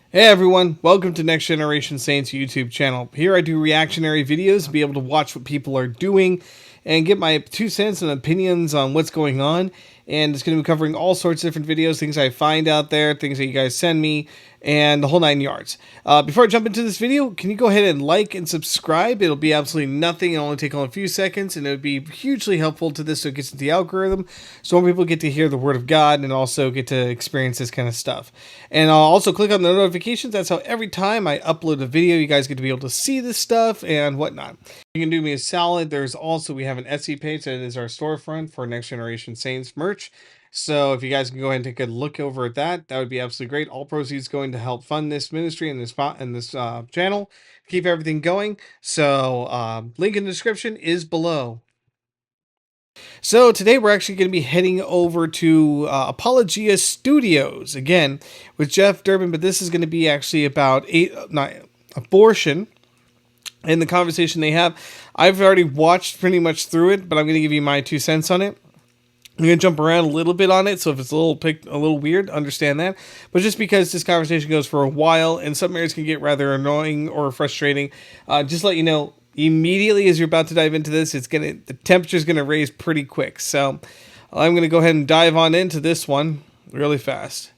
Hey everyone, welcome to Next Generation Saints YouTube channel. Here I do reactionary videos to be able to watch what people are doing and get my 2 cents and opinions on what's going on. And it's going to be covering all sorts of different videos, things I find out there, things that you guys send me, and the whole 9 yards. Before I jump into this video, can you go ahead and like and subscribe? It'll be absolutely nothing. It'll only take only a few seconds, and it would be hugely helpful to this so it gets into the algorithm, so more people get to hear the Word of God and also get to experience this kind of stuff. And I'll also click on the notifications. That's how every time I upload a video, you guys get to be able to see this stuff and whatnot. You can do me a solid. There's also, we have an Etsy page that is our storefront for Next Generation Saints merch. So if you guys can go ahead and take a look over at that, that would be absolutely great. All proceeds going to help fund this ministry and this channel, keep everything going. So link in the description is below. So today we're actually going to be heading over to Apologia Studios again with Jeff Durbin, but this is going to be actually about abortion and the conversation they have. I've already watched pretty much through it, but I'm going to give you my 2 cents on it. I'm going to jump around a little bit on it, so if it's a little weird, understand that. But just because this conversation goes for a while, and some areas can get rather annoying or frustrating, just let you know, immediately as you're about to dive into this, the temperature's going to raise pretty quick. So I'm going to go ahead and dive on into this one really fast.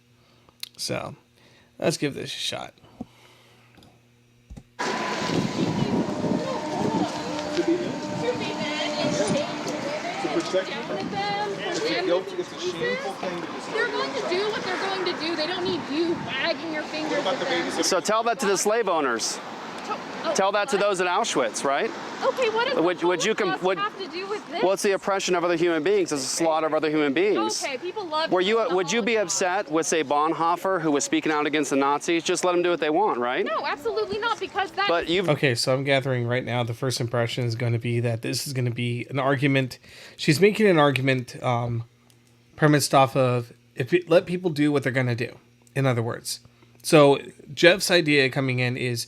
So let's give this a shot. It's a shameful thing to do. They're going to do what they're going to do. They don't need you wagging your fingers at them. So tell that to the slave owners. Tell that to those at Auschwitz, right? Okay, what does the would you Holocaust have to do with this? Well, it's the oppression of other human beings. It's the slaughter of other human beings. Okay, people love. Would you be upset with, say, Bonhoeffer, who was speaking out against the Nazis? Just let them do what they want, right? No, absolutely not, because that. But you've. Okay, so I'm gathering right now the first impression is going to be that this is going to be an argument. She's making an argument premised off of let people do what they're going to do. In other words, so Jeff's idea coming in is,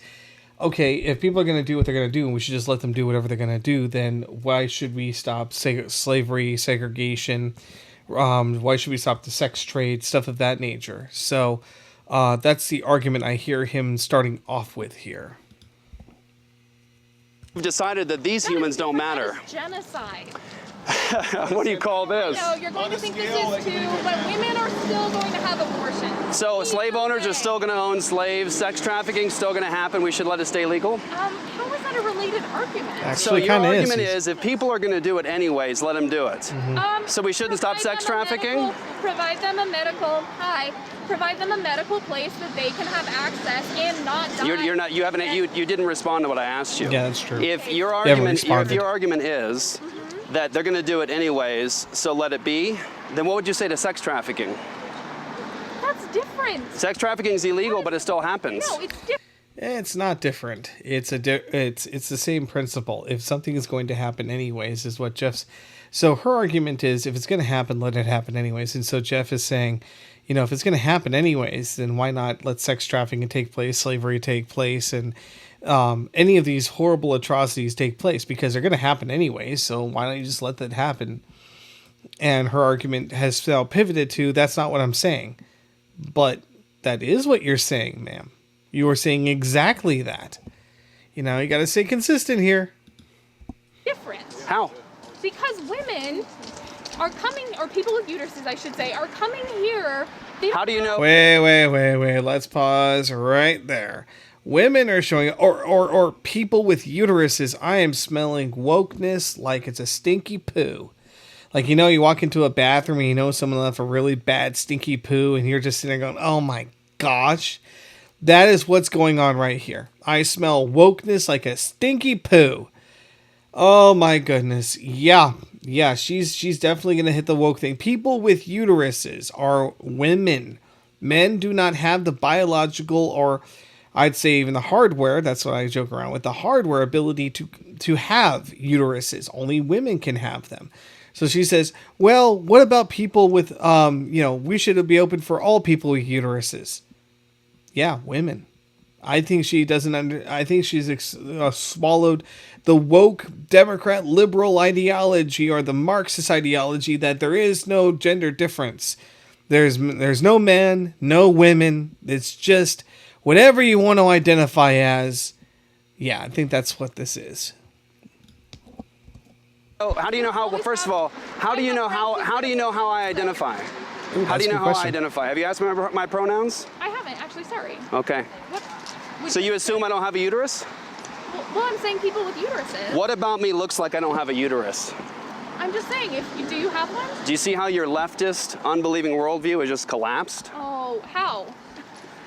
okay, if people are going to do what they're going to do and we should just let them do whatever they're going to do, then why should we stop slavery, segregation? Why should we stop the sex trade, stuff of that nature? So that's the argument I hear him starting off with here. We've decided that these humans don't matter. Genocide. What do you call this? No, you're going to think this is too, but women are still going to have abortions. So slave owners are still going to own slaves. Sex trafficking is still going to happen. We should let it stay legal. How is that a related argument? Actually, so your argument is if people are going to do it anyways, let them do it. Mm-hmm. So we shouldn't stop sex trafficking? Provide them a medical place that they can have access and not die. You didn't respond to what I asked you. Yeah, that's true. If your argument is that they're going to do it anyways, so let it be, then what would you say to sex trafficking? That's different. Sex trafficking is illegal, but it still happens. No, it's different. It's not different. It's the same principle. If something is going to happen anyways, is what Jeff's. So her argument is, if it's going to happen, let it happen anyways. And so Jeff is saying, you know, if it's going to happen anyways, then why not let sex trafficking take place, slavery take place, and any of these horrible atrocities take place, because they're going to happen anyways. So why don't you just let that happen? And her argument has now pivoted to, that's not what I'm saying. But that is what you're saying, ma'am. You are saying exactly that. You know, you got to stay consistent here. Different. How? Because women are coming, or people with uteruses, I should say, are coming here. How do you know? Wait. Let's pause right there. Women are showing, or people with uteruses. I am smelling wokeness like it's a stinky poo. Like, you know, you walk into a bathroom and you know someone left a really bad stinky poo, and you're just sitting there going, oh my gosh. That is what's going on right here. I smell wokeness like a stinky poo. Oh my goodness. Yeah, she's definitely going to hit the woke thing. People with uteruses are women. Men do not have the biological, or I'd say even the hardware, that's what I joke around with, the hardware ability to have uteruses. Only women can have them. So she says, well, what about people with, we should be open for all people with uteruses. Yeah, women. I think she doesn't I think she's swallowed the woke Democrat liberal ideology, or the Marxist ideology, that there is no gender difference. There's no men, no women. It's just whatever you want to identify as. Yeah, I think that's what this is. Oh, how do you know how? Well, first of all, how do you know how? How do you know how I identify? Ooh, How do you know that's a good how I question. identify? Have you asked me my pronouns? I haven't, actually, sorry. Okay. What? So you assume I don't have a uterus? Well, I'm saying people with uteruses. What about me looks like I don't have a uterus? I'm just saying, do you have one? Do you see how your leftist, unbelieving worldview has just collapsed? Oh, how?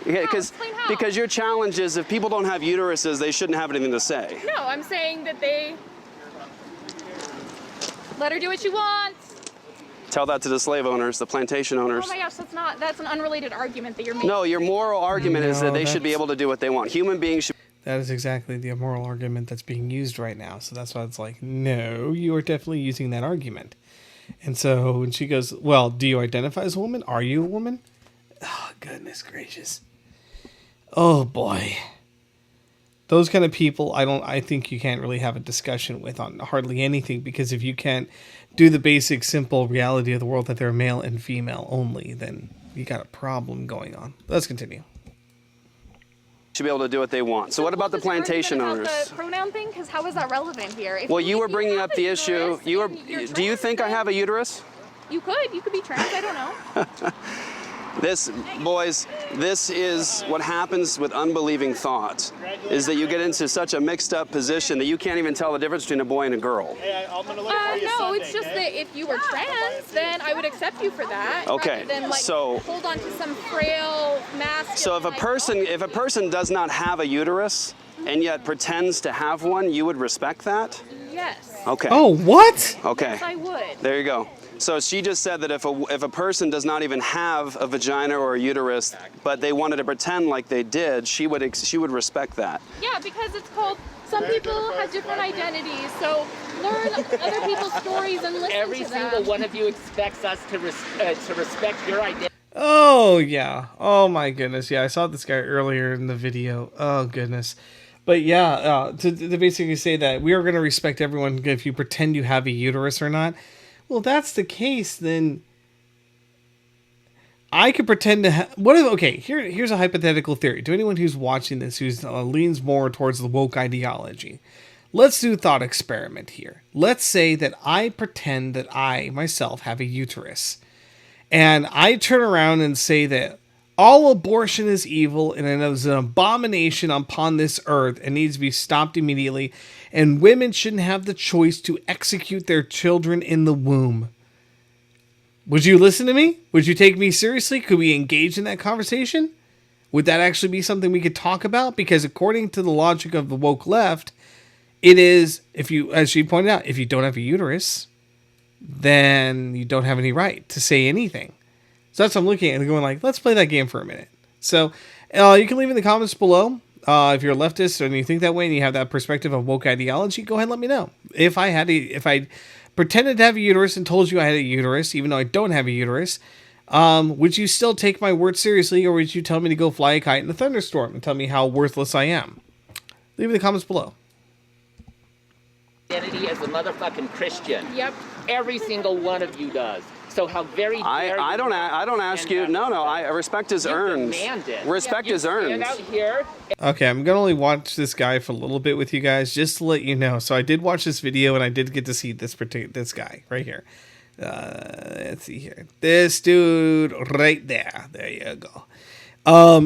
Yeah, Explain how. because your challenge is if people don't have uteruses, they shouldn't have anything to say. No, I'm saying that they... Let her do what she wants. Tell that to the slave owners, the plantation owners. Oh my gosh, that's an unrelated argument that you're making. No, your moral argument is No, that they should be that's- able to do what they want. Human beings should. That is exactly the immoral argument that's being used right now. So that's why it's like, no, you are definitely using that argument. And so when she goes, well, do you identify as a woman? Are you a woman? Oh, goodness gracious. Oh, boy. Those kind of people, I think you can't really have a discussion with on hardly anything, because if you can't do the basic, simple reality of the world that they're male and female only, then you got a problem going on. Let's continue. Should be able to do what they want. So what about the This argument plantation about owners? The pronoun thing, because how is that relevant here? If Well, you were bringing up the issue. You were. Do you think I have a uterus? You could be trans. I don't know. This, boys, this is what happens with unbelieving thought, is that you get into such a mixed up position that you can't even tell the difference between a boy and a girl. No, it's just that if you were trans, then I would accept you for that. Okay, Rather than like so- hold on to some frail masculine. So if a person does not have a uterus and yet pretends to have one, you would respect that? Yes. Okay. Oh, what? Okay. Yes, I would. There you go. So she just said that if a person does not even have a vagina or a uterus, but they wanted to pretend like they did, she would respect that. Yeah, because it's called. Some people have different identities, so learn other people's stories and listen Every to them. single one of you expects us to respect your identity. Oh, yeah. Oh, my goodness. Yeah, I saw this guy earlier in the video. Oh, goodness. But yeah, to basically say that we are going to respect everyone if you pretend you have a uterus or not. Well, if that's the case, then I could pretend to have... Okay, here's a hypothetical theory. To anyone who's watching this who leans more towards the woke ideology, let's do a thought experiment here. Let's say that I pretend that I, myself, have a uterus. And I turn around and say that all abortion is evil and it is an abomination upon this earth and needs to be stopped immediately. And women shouldn't have the choice to execute their children in the womb. Would you listen to me? Would you take me seriously? Could we engage in that conversation? Would that actually be something we could talk about? Because according to the logic of the woke left, it is, if you, as she pointed out, if you don't have a uterus, then you don't have any right to say anything. So that's what I'm looking at and going like, let's play that game for a minute. So you can leave in the comments below. If you're a leftist and you think that way and you have that perspective of woke ideology, go ahead and let me know. If I pretended to have a uterus and told you I had a uterus, even though I don't have a uterus, would you still take my word seriously, or would you tell me to go fly a kite in a thunderstorm and tell me how worthless I am? Leave in the comments below. Identity as a motherfucking Christian. Yep. Every single one of you does. So how very dare I you don't ask you. No. Respect is earned. demand it. Respect is Stand earned. out here. Okay, I'm going to only watch this guy for a little bit with you guys, just to let you know. So I did watch this video, and I did get to see this guy right here. Let's see here. This dude right there. There you go.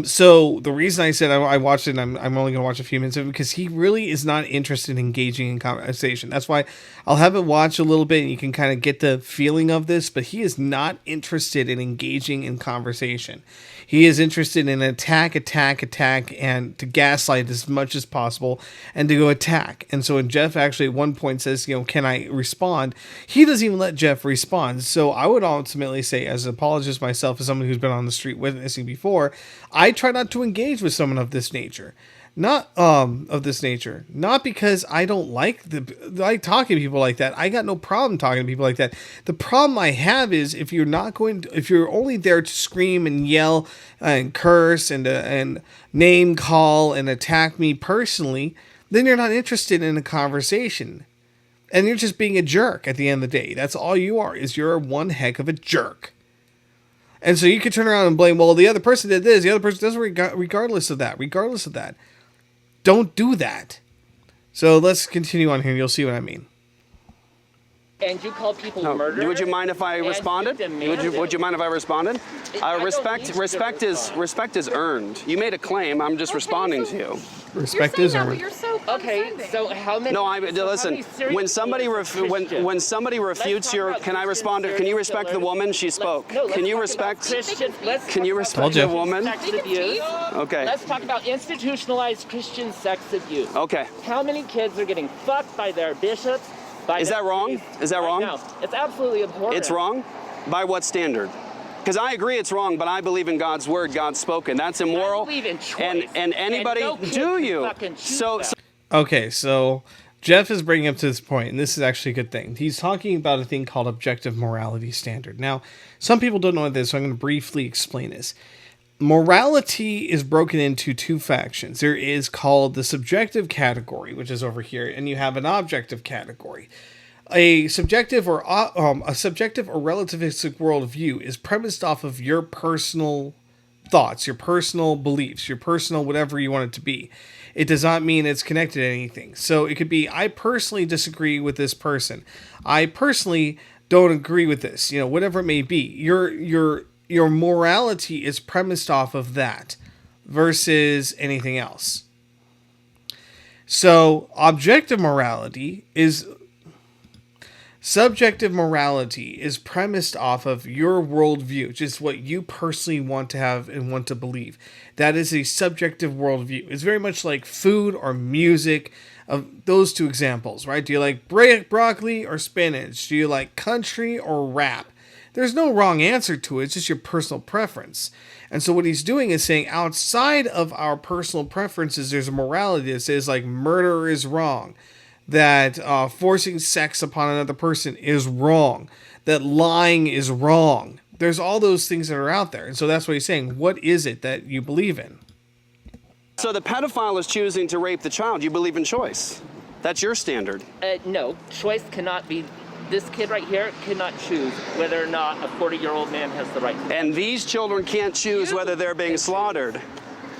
So the reason I said I watched it, and I'm only going to watch a few minutes of it, because he really is not interested in engaging in conversation. That's why I'll have it watch a little bit, and you can kind of get the feeling of this, but he is not interested in engaging in conversation. He is interested in attack, and to gaslight as much as possible, and to go attack. And so when Jeff actually at one point says, can I respond? He doesn't even let Jeff respond. So I would ultimately say, as an apologist myself, as someone who's been on the street witnessing before, I try not to engage with someone of this nature. Not because I don't like talking to people like that. I got no problem talking to people like that. The problem I have is if you're only there to scream and yell and curse and name call and attack me personally, then you're not interested in a conversation. And you're just being a jerk at the end of the day. That's all you are, is you're one heck of a jerk. And so you could turn around and blame, well, the other person did this, the other person does, regardless of that. Regardless of that. Don't do that. So let's continue on here and you'll see what I mean. And you call people No, murderers. would you mind if I and responded? Would you mind if I responded? I don't need you to Respect is earned. You made a claim. I'm just responding to you. Respect you're is saying that, but earned. you're so Okay, condescending. so how many? No, so how listen. many serial When somebody killers are Christians? when somebody refutes talk your, about can I Christian respond? Can you serial respect the killers. woman? She spoke. Can you respect? Can you respect you. the woman? Sex They can abuse. tease. Okay. Let's talk about institutionalized Christian sex abuse. Okay. How many kids are getting fucked by their bishops? By Is their that wrong? priests Is that right wrong? now? It's absolutely abhorrent. It's wrong? By what standard? Because I agree it's wrong, but I believe in God's word, God's spoken. That's immoral. I believe in choice. And anybody, And no kid do can you? fucking choose So, that. Okay, so Jeff is bringing up to this point, and this is actually a good thing. He's talking about a thing called objective morality standard. Now, some people don't know what this, so I'm going to briefly explain this. Morality is broken into two factions. There is called the subjective category, which is over here, and you have an objective category. A subjective or relativistic worldview is premised off of your personal thoughts, your personal beliefs, your personal whatever you want it to be. It does not mean it's connected to anything. So it could be, I personally disagree with this person. I personally don't agree with this. You know, whatever it may be. Your morality is premised off of that versus anything else. So subjective morality is premised off of your worldview, just what you personally want to have and want to believe. That is a subjective worldview. It's very much like food or music, of those two examples, right? Do you like broccoli or spinach? Do you like country or rap? There's no wrong answer to it. It's just your personal preference. And so what he's doing is saying outside of our personal preferences, there's a morality that says like murder is wrong. That forcing sex upon another person is wrong, that lying is wrong. There's all those things that are out there. And so that's what he's saying. What is it that you believe in? So the pedophile is choosing to rape the child. You believe in choice. That's your standard. No, choice cannot be. This kid right here cannot choose whether or not a 40-year-old man has the right to. And these children can't choose whether they're being slaughtered.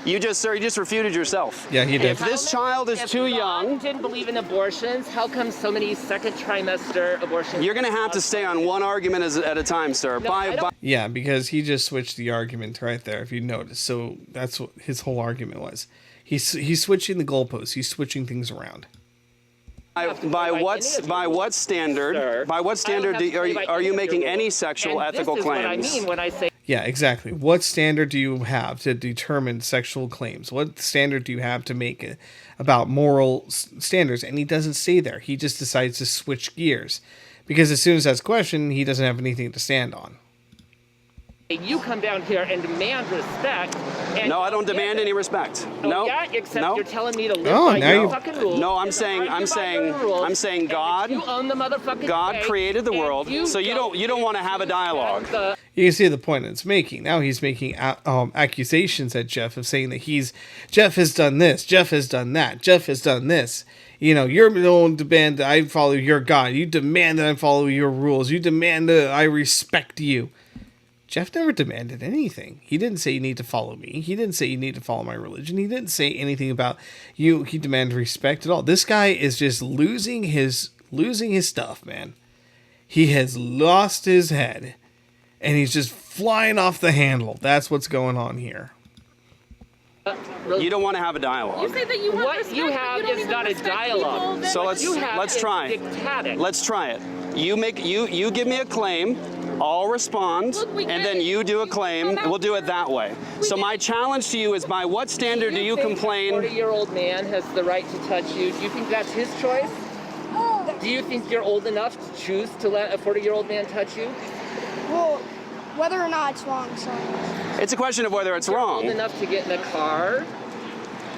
You just refuted yourself. Yeah, he did. If this child is If too God young, didn't believe in abortions, how come so many second trimester abortions? you're going to have to stay on one argument at a time, sir. No, I don't- Yeah, because he just switched the argument right there, if you notice. So that's what his whole argument was. He's switching the goalposts. He's switching things around. By what standard? Sir, By what standard are you making any sexual and ethical this is claims? What I mean when I say Yeah, exactly. What standard do you have to determine sexual claims? What standard do you have to make it about moral standards? And he doesn't stay there. He just decides to switch gears. Because as soon as that's questioned, he doesn't have anything to stand on. you come down here and demand respect. And No, I don't demand any respect. Oh, No. yeah, except No. you're telling me to live Oh, by now your you- fucking rules. No, I'm and saying- argue I'm by saying- your rules, I'm saying and God- you own the motherfucking God day, created the and world, so you don't want to have a dialogue. You can see the point it's making. Now he's making accusations at Jeff of saying that Jeff has done this, Jeff has done that, Jeff has done this. You know, you're the one demand that I follow your God. You demand that I follow your rules. You demand that I respect you. Jeff never demanded anything. He didn't say you need to follow me. He didn't say you need to follow my religion. He didn't say anything about you. He demanded respect at all. This guy is just losing his stuff, man. He has lost his head. And he's just flying off the handle. That's what's going on here. You don't want to have a You dialogue. say that you want What respect, you but have you don't is even not a respect dialogue. people, then So what You have let's is try. dictatic. Let's try it. You give me a claim, I'll respond, Look, we and get then it. you do a You claim. come out We'll do it here. that way. We So get my it. challenge to you is by what standard do you think complain? A 40-year-old man has the right to touch you. Do you think that's his choice? Do you think you're old enough to choose to let a 40-year-old man touch you? Well, whether or not it's wrong, so. It's a question of whether it's You're wrong. old enough to get in a car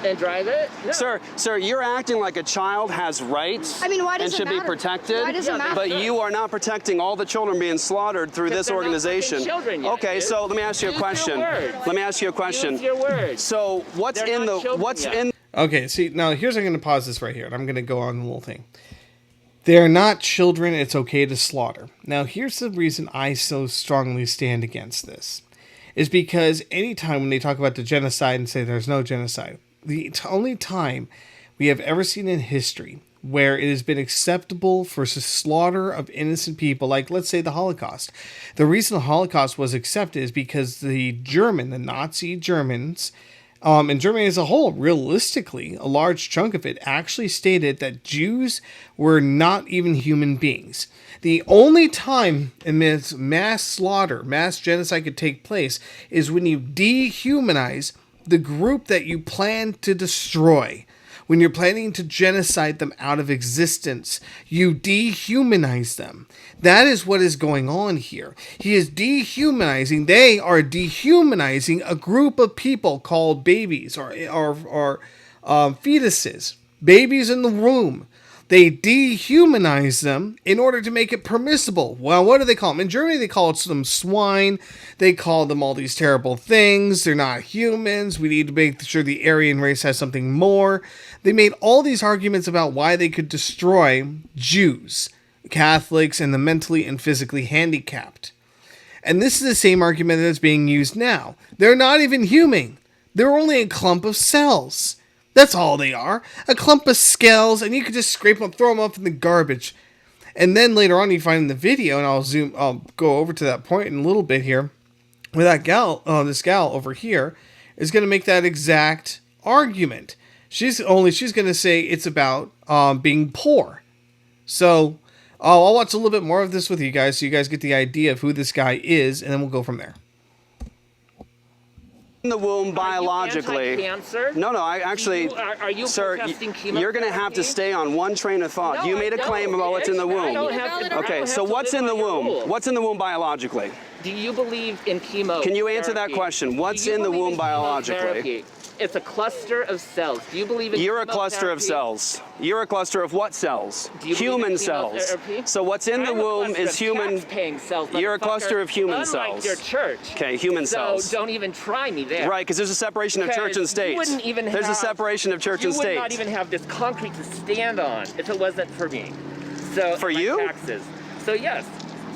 and drive it? No. Sir, you're acting like a child has rights I mean, why does and it should be matter? protected. Why does it matter? But you are not protecting all the children being slaughtered through Because this they're not organization. fucking children yet, Okay, dude. so let me ask you a Use your question. words. Let me ask you a question. Use your words. So what's They're in not the children what's yet. in Okay, see, now here's I'm going to pause this right here, and I'm going to go on the little thing. They're not children, it's okay to slaughter. Now, here's the reason I so strongly stand against this. is because anytime when they talk about the genocide and say there's no genocide, the only time we have ever seen in history where it has been acceptable for slaughter of innocent people, like let's say the Holocaust. The reason the Holocaust was accepted is because the Nazi Germans, and Germany as a whole, realistically, a large chunk of it actually stated that Jews were not even human beings. The only time in this mass slaughter, mass genocide could take place is when you dehumanize the group that you plan to destroy. When you're planning to genocide them out of existence, you dehumanize them. That is what is going on here. He is dehumanizing, they are dehumanizing a group of people called babies or fetuses, babies in the womb. They dehumanize them in order to make it permissible. Well, what do they call them? In Germany, they call them swine. They call them all these terrible things. They're not humans. We need to make sure the Aryan race has something more. They made all these arguments about why they could destroy Jews, Catholics, and the mentally and physically handicapped. And this is the same argument that's being used now. They're not even human. They're only a clump of cells. That's all they are. A clump of skulls, and you could just scrape them, throw them up in the garbage. And then later on you find in the video, and I'll go over to that point in a little bit here, where that this gal over here is going to make that exact argument. She's going to say it's about being poor. So I'll watch a little bit more of this with you guys, so you guys get the idea of who this guy is, and then we'll go from there. In the womb biologically. No, I actually, are you sir, you're going to have to stay on one train of thought. No, you made a claim about what's in the womb. Okay, so what's in the womb? What's in the womb biologically? Do you believe in chemo? Can you answer that question? What's in the womb biologically? It's a cluster of cells. Do you believe in You're a cluster of cells. You're a cluster of what cells? Human cells. So what's in the womb is human. Cells, you're a cluster of human cells. Your church. Okay, human cells. So don't even try me there. Right, because there's a separation of church and state. There's a separation of church and state. You would not even have this concrete to stand on if it wasn't for me. So for you? Taxes. So yes.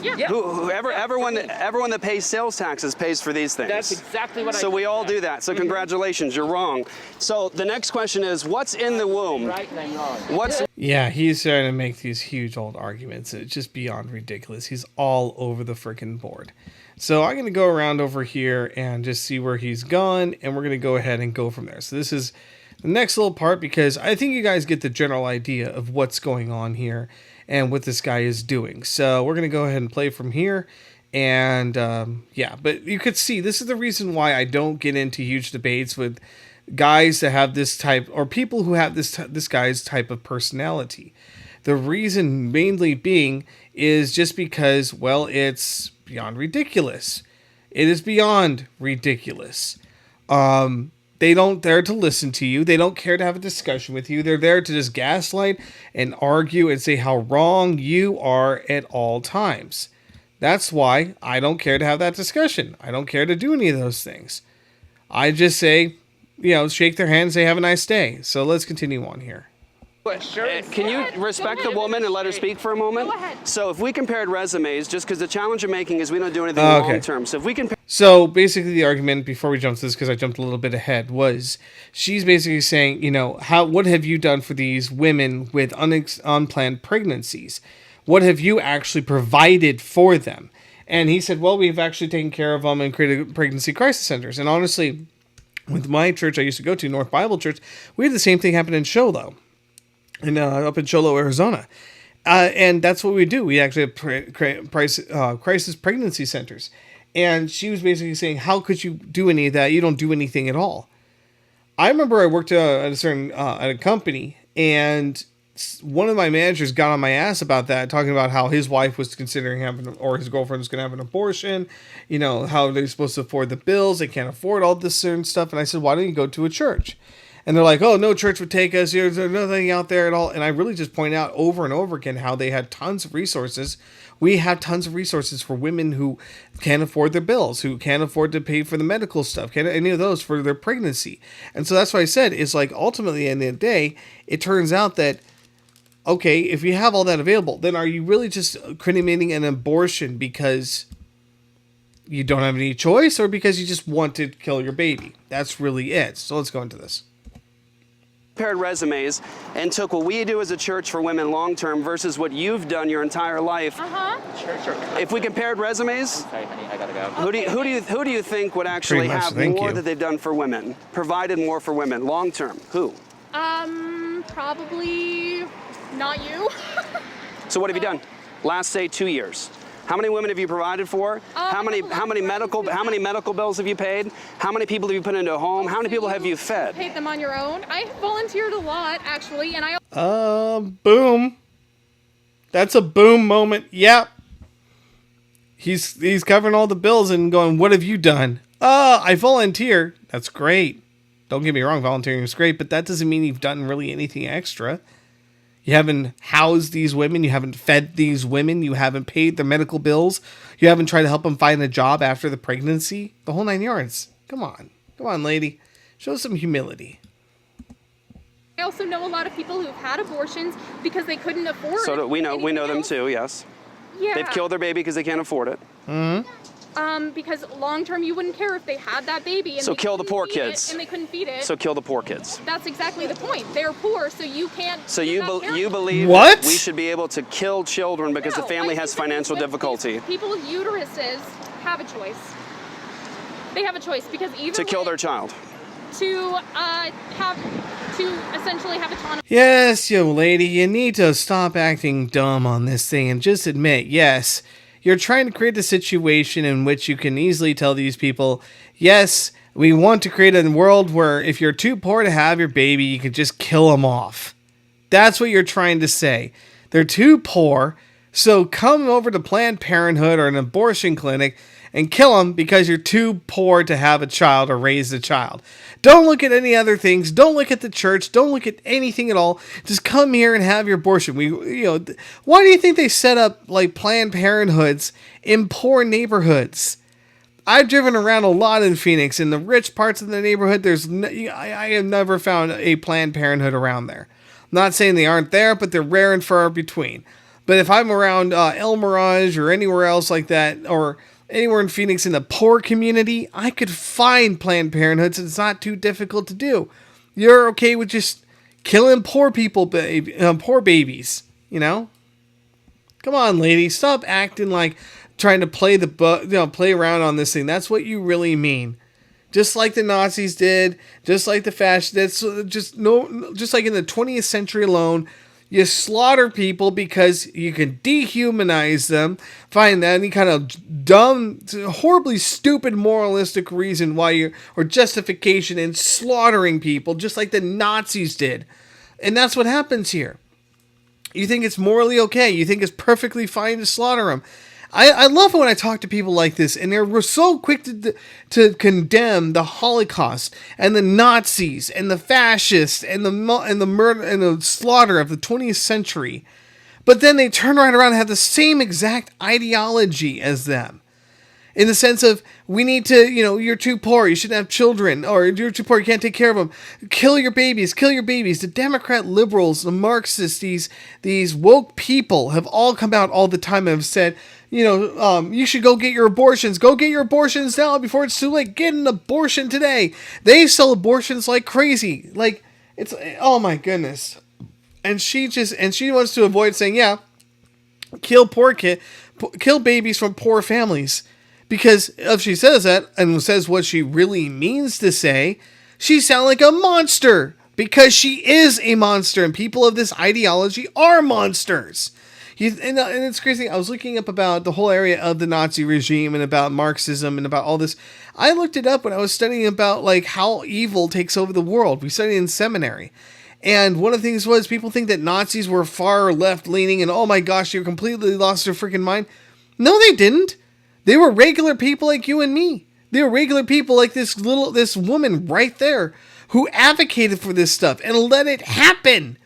Yeah. Everyone that pays sales taxes pays for these things. That's exactly what I So we all do that. So congratulations, you're wrong. So the next question is, what's in the womb? Right, and I'm wrong. Yeah, he's trying to make these huge old arguments. It's just beyond ridiculous. He's all over the freaking board. So I'm going to go around over here and just see where he's gone, and we're going to go ahead and go from there. So this is the next little part, because I think you guys get the general idea of what's going on here and what this guy is doing. So we're going to go ahead and play from here. And yeah, but you could see this is the reason why I don't get into huge debates with guys that have this type, or people who have this guy's type of personality. The reason mainly being is just because, well, it's beyond ridiculous. It is beyond ridiculous. They don't dare to listen to you. They don't care to have a discussion with you. They're there to just gaslight and argue and say how wrong you are at all times. That's why I don't care to have that discussion. I don't care to do any of those things. I just say, shake their hand and say, have a nice day. So let's continue on here. Sure. Can you respect the woman and let her speak for a moment? Go ahead. So if we compared resumes, just because the challenge you're making is we don't do anything long term. So if we compare. So basically the argument, before we jump to this, because I jumped a little bit ahead, was she's basically saying, what have you done for these women with unplanned pregnancies? What have you actually provided for them? And he said, well, we've actually taken care of them and created pregnancy crisis centers. And honestly, with my church I used to go to, North Bible Church, we had the same thing happen in Sholo. Up in Cholo, Arizona. And that's what we do. We actually have crisis pregnancy centers. And she was basically saying, how could you do any of that? You don't do anything at all. I remember I worked at a company, and one of my managers got on my ass about that, talking about how his wife was considering or his girlfriend was going to have an abortion, how they're supposed to afford the bills. They can't afford all this certain stuff. And I said, why don't you go to a church? And they're like, oh, no church would take us. There's nothing out there at all. And I really just point out over and over again how they had tons of resources. We have tons of resources for women who can't afford their bills, who can't afford to pay for the medical stuff, can't any of those for their pregnancy. And so that's why I said, it's like ultimately in the end of the day, it turns out that, okay, if you have all that available, then are you really just cremating an abortion because you don't have any choice or because you just want to kill your baby. That's really it. So let's go into this. Compared resumes and took what we do as a church for women long term versus what you've done your entire life. If we compared resumes, Sorry, honey, I gotta go. who do you think would actually Pretty much, have thank more you. that they've done for women, provided more for women long term? Who? Probably not you. So what have you done? Last, say, 2 years. How many women have you provided for? How many medical bills have you paid? How many people have you put into a home? How many people have you fed? Paid them on your own. I volunteered a lot, actually, and I. Boom. That's a boom moment. Yep. He's covering all the bills and going, what have you done? I volunteer. That's great. Don't get me wrong, volunteering is great, but that doesn't mean you've done really anything extra. You haven't housed these women. You haven't fed these women. You haven't paid their medical bills. You haven't tried to help them find a job after the pregnancy. The whole 9 yards. Come on. Come on, lady. Show some humility. I also know a lot of people who've had abortions because they couldn't afford. So we know anything them else. too. Yes. Yeah. They've killed their baby because they can't afford it. Because long term you wouldn't care if they had that baby. And So they kill the couldn't poor feed kids. it, and they couldn't feed it. So kill the poor kids. That's exactly the point. They're poor, so you can't. So you're you not caring. you believe What? that we should be able to kill children because the No, family I has think that financial difficulty People with uteruses have a choice. They have a choice because either to kill way, their child. to essentially have autonomy. Yes, yo lady, you need to stop acting dumb on this thing and just admit, yes, you're trying to create a situation in which you can easily tell these people, yes, we want to create a world where if you're too poor to have your baby, you can just kill them off. That's what you're trying to say. They're too poor, so come over to Planned Parenthood or an abortion clinic and kill them because you're too poor to have a child or raise a child. Don't look at any other things. Don't look at the church. Don't look at anything at all. Just come here and have your abortion. Why do you think they set up like Planned Parenthoods in poor neighborhoods? I've driven around a lot in Phoenix. In the rich parts of the neighborhood, I have never found a Planned Parenthood around there. I'm not saying they aren't there, but they're rare and far between. But if I'm around El Mirage or anywhere else like that, or anywhere in Phoenix in the poor community, I could find Planned Parenthoods. It's not too difficult to do. You're okay with just killing poor people, poor babies, you know? Come on, lady, stop acting like trying to play play around on this thing. That's what you really mean. Just like the Nazis did, just like the fascists did, just like in the 20th century alone. You slaughter people because you can dehumanize them, find any kind of dumb, horribly stupid moralistic reason why or justification in slaughtering people, just like the Nazis did. And that's what happens here. You think it's morally okay. You think it's perfectly fine to slaughter them. I love it when I talk to people like this, and they're so quick to condemn the Holocaust and the Nazis and the fascists and the murder and the slaughter of the 20th century, but then they turn right around and have the same exact ideology as them, in the sense of we need to, you're too poor, you shouldn't have children, or you're too poor, you can't take care of them. Kill your babies, kill your babies. The Democrat liberals, the Marxists, these woke people have all come out all the time and have said, you should go get your abortions. Go get your abortions now before it's too late. Get an abortion today. They sell abortions like crazy. Like, it's, oh my goodness. And she wants to avoid saying, yeah, kill babies from poor families. Because if she says that and says what she really means to say, she sounds like a monster. Because she is a monster, and people of this ideology are monsters. And it's crazy. I was looking up about the whole area of the Nazi regime and about Marxism and about all this. I looked it up when I was studying about like how evil takes over the world. We studied in seminary. And one of the things was people think that Nazis were far left leaning and oh my gosh, you're completely lost their freaking mind. No, they didn't. They were regular people like you and me. They were regular people like this woman right there who advocated for this stuff and let it happen.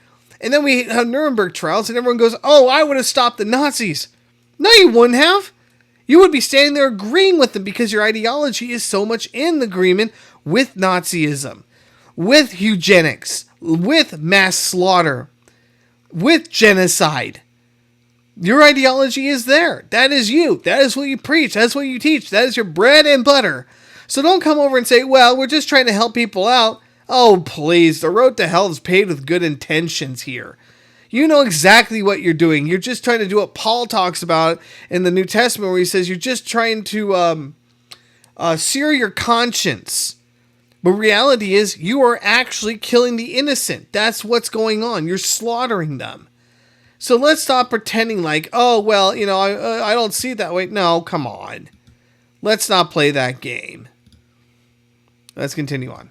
And then we have Nuremberg trials and everyone goes, oh, I would have stopped the Nazis. No, you wouldn't have. You would be standing there agreeing with them because your ideology is so much in agreement with Nazism, with eugenics, with mass slaughter, with genocide. Your ideology is there. That is you. That is what you preach. That's what you teach. That is your bread and butter. So don't come over and say, well, we're just trying to help people out. Oh, please. The road to hell is paved with good intentions here. You know exactly what you're doing. You're just trying to do what Paul talks about in the New Testament, where he says you're just trying to sear your conscience. But reality is you are actually killing the innocent. That's what's going on. You're slaughtering them. So let's stop pretending like, oh, well, you know, I don't see it that way. No, come on. Let's not play that game. Let's continue on.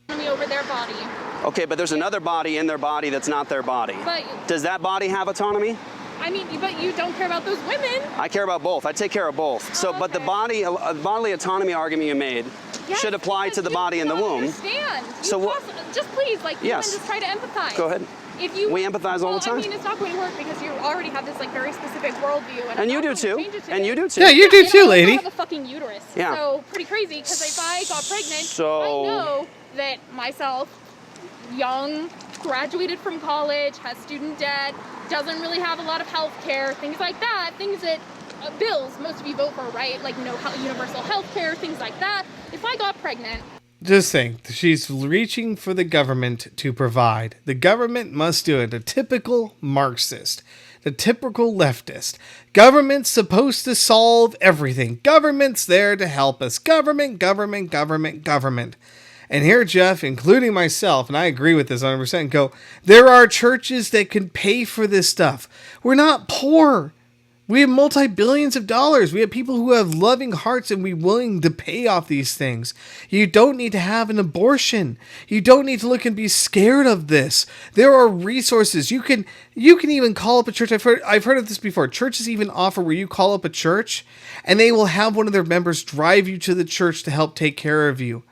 Over their body. Okay, but there's another body in their body that's not their body. But does that body have autonomy? I mean, but you don't care about those women. I care about both. I take care of both. So, okay. but the bodily autonomy argument you made should apply to the body in the womb. Understand. So what? Just please, like, Yes. just try to empathize. Go ahead. If you, We empathize all the time. I mean, it's not going to work because you already have this like very specific worldview, And you do too. And you do too. Yeah, you do too, lady. I have a fucking uterus. Yeah. So pretty crazy because if I got pregnant, I know that myself, young, graduated from college, has student debt, doesn't really have a lot of health care, things like that, things that bills most of you vote for, right? Like no universal health care, things like that. If I got pregnant. Just think, she's reaching for the government to provide. The government must do it. The typical Marxist, the typical leftist. Government's supposed to solve everything. Government's there to help us. Government, government, government, government. And here, Jeff, including myself, and I agree with this 100%, go, there are churches that can pay for this stuff. We're not poor. We have multi-billions of dollars. We have people who have loving hearts and we're willing to pay off these things. You don't need to have an abortion. You don't need to look and be scared of this. There are resources. You can even call up a church. I've heard of this before. Churches even offer where you call up a church and they will have one of their members drive you to the church to help take care of you.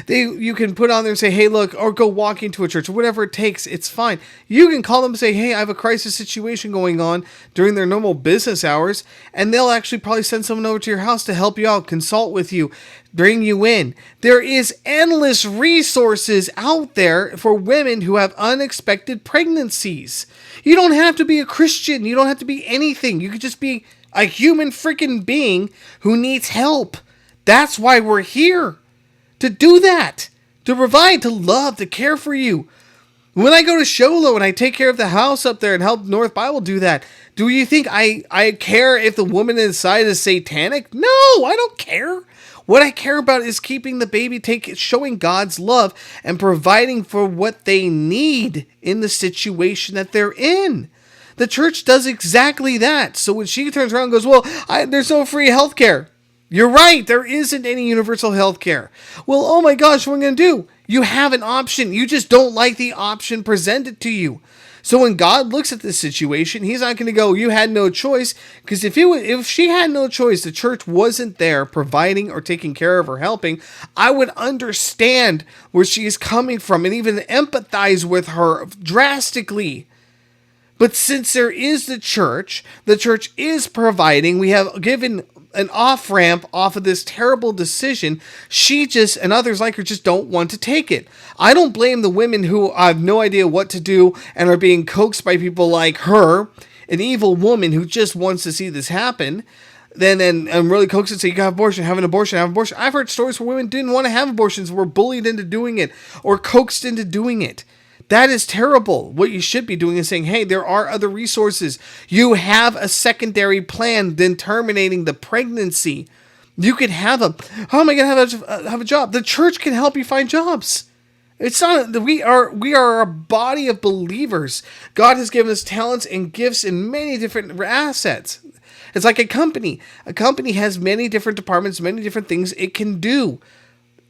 You can put on there and say, hey, look, or go walk into a church, or whatever it takes. It's fine. You can call them and say, hey, I have a crisis situation going on during their normal business hours. And they'll actually probably send someone over to your house to help you out, consult with you, bring you in. There is endless resources out there for women who have unexpected pregnancies. You don't have to be a Christian. You don't have to be anything. You could just be a human freaking being who needs help. That's why we're here. To do that, to provide, to love, to care for you. When I go to Sholo and I take care of the house up there and help North Bible do that, do you think I care if the woman inside is satanic? No, I don't care. What I care about is keeping the baby, showing God's love and providing for what they need in the situation that they're in. The church does exactly that. So when she turns around and goes, well, there's no free health care. You're right. There isn't any universal health care. Well, oh my gosh, what are we going to do? You have an option. You just don't like the option presented to you. So when God looks at this situation, he's not going to go, you had no choice. Because if she had no choice, the church wasn't there providing or taking care of or helping, I would understand where she is coming from and even empathize with her drastically. But since there is the church is providing, we have given an off-ramp off of this terrible decision. She just, and others like her, just don't want to take it. I don't blame the women who have no idea what to do and are being coaxed by people like her, an evil woman who just wants to see this happen. Then really coaxed and say, you can have an abortion, have an abortion. I've heard stories where women didn't want to have abortions, were bullied into doing it, or coaxed into doing it. That is terrible. What you should be doing is saying, hey, there are other resources. You have a secondary plan than terminating the pregnancy. You could have how am I going to have a job? The church can help you find jobs. It's not, we are a body of believers. God has given us talents and gifts and many different assets. It's like a company. A company has many different departments, many different things it can do.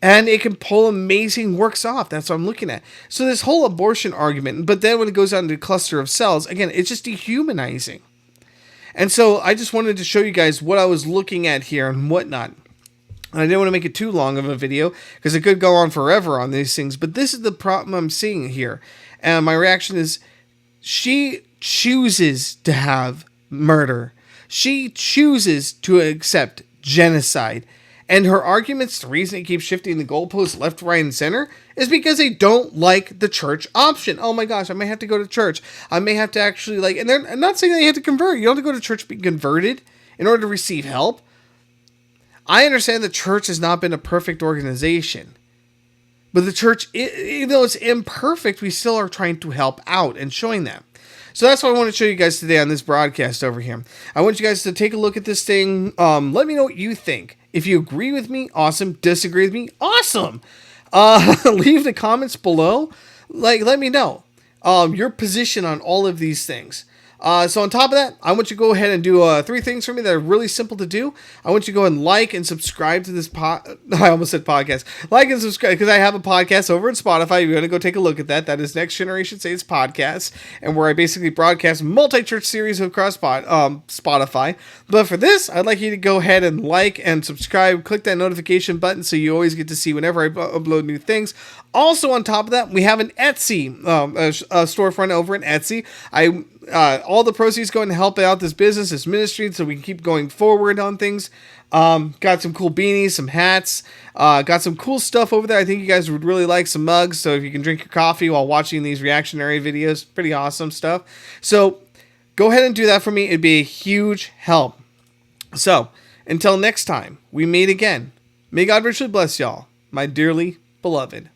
And it can pull amazing works off. That's what I'm looking at. So this whole abortion argument, but then when it goes on to cluster of cells, again, it's just dehumanizing. And so I just wanted to show you guys what I was looking at here and whatnot. And I didn't want to make it too long of a video because it could go on forever on these things. But this is the problem I'm seeing here. And my reaction is she chooses to have murder. She chooses to accept genocide. And her arguments, the reason they keep shifting the goalposts left, right, and center is because they don't like the church option. Oh my gosh, I may have to go to church. I may have to actually and I'm not saying that you have to convert. You don't have to go to church to be converted in order to receive help. I understand the church has not been a perfect organization. But the church, even though it's imperfect, we still are trying to help out and showing that. So that's what I want to show you guys today on this broadcast over here. I want you guys to take a look at this thing. Let me know what you think. If you agree with me, awesome. Disagree with me, awesome. Leave the comments below. Let me know your position on all of these things. So on top of that, I want you to go ahead and do 3 things for me that are really simple to do. I want you to go and like and subscribe to this I almost said podcast. Like and subscribe, because I have a podcast over at Spotify. You're going to go take a look at that. That is Next Generation Saints Podcast, and where I basically broadcast multi-church series across Spotify. But for this, I'd like you to go ahead and like and subscribe. Click that notification button so you always get to see whenever I upload new things. Also, on top of that, we have an Etsy a storefront over in Etsy. All the proceeds going to help out this business, this ministry, so we can keep going forward on things. Got some cool beanies, some hats, got some cool stuff over there. I think you guys would really like some mugs, so if you can drink your coffee while watching these reactionary videos, pretty awesome stuff. So go ahead and do that for me. It'd be a huge help. So until next time we meet again, may God richly bless y'all, my dearly beloved.